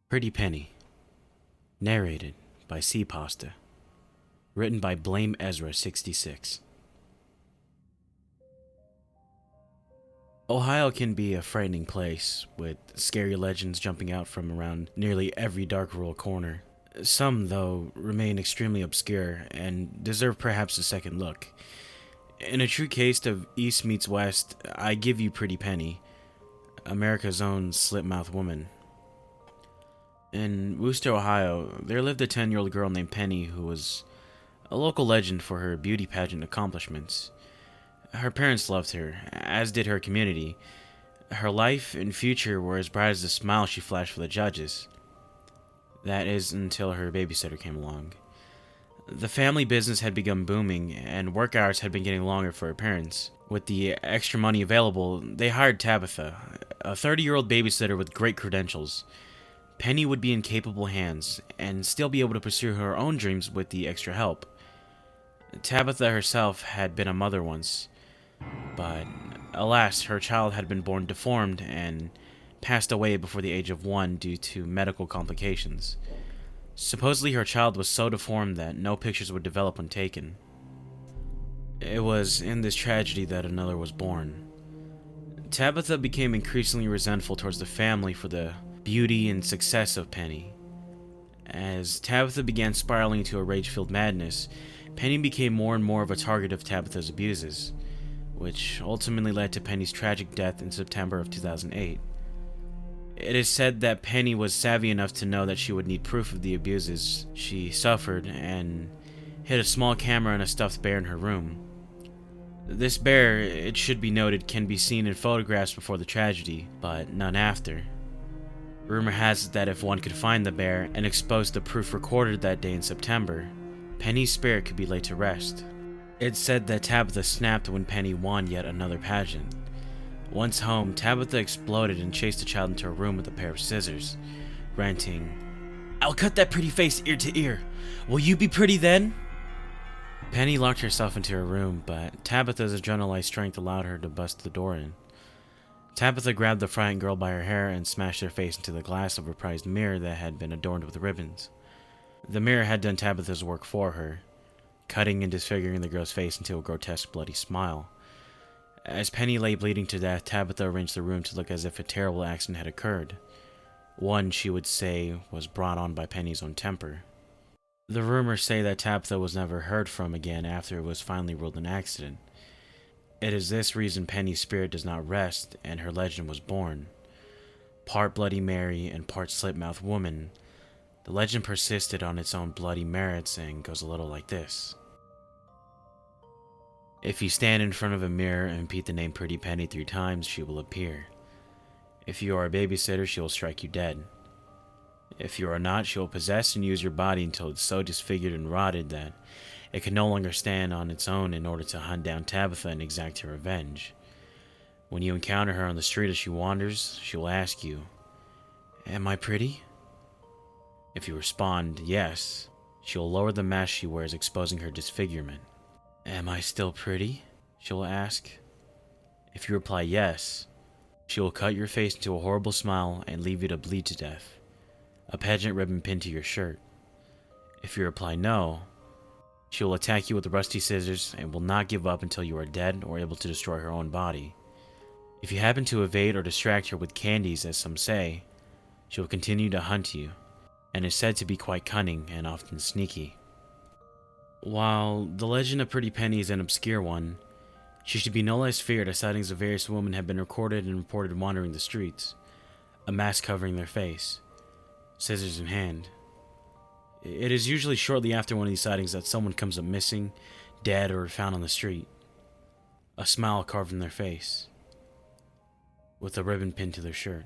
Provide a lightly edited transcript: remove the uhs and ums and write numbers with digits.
Pretty Penny. Narrated by C Pasta. Written by Blame Ezra 66. Ohio can be a frightening place, with scary legends jumping out from around nearly every dark rural corner. Some, though, remain extremely obscure and deserve perhaps a second look. In a true case of East meets West, I give you Pretty Penny, America's own slit-mouthed woman. In Wooster, Ohio, there lived a 10-year-old girl named Penny who was a local legend for her beauty pageant accomplishments. Her parents loved her, as did her community. Her life and future were as bright as the smile she flashed for the judges. That is, until her babysitter came along. The family business had begun booming, and work hours had been getting longer for her parents. With the extra money available, they hired Tabitha, a 30-year-old babysitter with great credentials. Penny would be in capable hands, and still be able to pursue her own dreams with the extra help. Tabitha herself had been a mother once, but alas, her child had been born deformed and passed away before the age of 1 due to medical complications. Supposedly her child was so deformed that no pictures would develop when taken. It was in this tragedy that another was born. Tabitha became increasingly resentful towards the family for the beauty and success of Penny. As Tabitha began spiraling into a rage-filled madness, Penny became more and more of a target of Tabitha's abuses, which ultimately led to Penny's tragic death in September of 2008. It is said that Penny was savvy enough to know that she would need proof of the abuses she suffered and hid a small camera and a stuffed bear in her room. This bear, it should be noted, can be seen in photographs before the tragedy, but none after. Rumor has it that if one could find the bear and expose the proof recorded that day in September, Penny's spirit could be laid to rest. It's said that Tabitha snapped when Penny won yet another pageant. Once home, Tabitha exploded and chased the child into a room with a pair of scissors, ranting, "I'll cut that pretty face ear to ear. Will you be pretty then?" Penny locked herself into her room, but Tabitha's adrenaline strength allowed her to bust the door in. Tabitha grabbed the frightened girl by her hair and smashed her face into the glass of her prized mirror that had been adorned with ribbons. The mirror had done Tabitha's work for her, cutting and disfiguring the girl's face into a grotesque bloody smile. As Penny lay bleeding to death, Tabitha arranged the room to look as if a terrible accident had occurred. One, she would say, was brought on by Penny's own temper. The rumors say that Tabitha was never heard from again after it was finally ruled an accident. It is this reason Penny's spirit does not rest, and her legend was born. Part Bloody Mary and part slit-mouthed woman, the legend persisted on its own bloody merits and goes a little like this. If you stand in front of a mirror and repeat the name Pretty Penny 3 times, she will appear. If you are a babysitter, she will strike you dead. If you are not, she will possess and use your body until it's so disfigured and rotted that it can no longer stand on its own in order to hunt down Tabitha and exact her revenge. When you encounter her on the street as she wanders, she will ask you, "Am I pretty?" If you respond, "Yes," she will lower the mask she wears, exposing her disfigurement. "Am I still pretty?" she will ask. If you reply yes, she will cut your face into a horrible smile and leave you to bleed to death, a pageant ribbon pinned to your shirt. If you reply no, she will attack you with rusty scissors and will not give up until you are dead or able to destroy her own body. If you happen to evade or distract her with candies, as some say, she will continue to hunt you, and is said to be quite cunning and often sneaky. While the legend of Pretty Penny is an obscure one, she should be no less feared as sightings of various women have been recorded and reported wandering the streets, a mask covering their face, scissors in hand. It is usually shortly after one of these sightings that someone comes up missing, dead, or found on the street, a smile carved in their face, with a ribbon pinned to their shirt.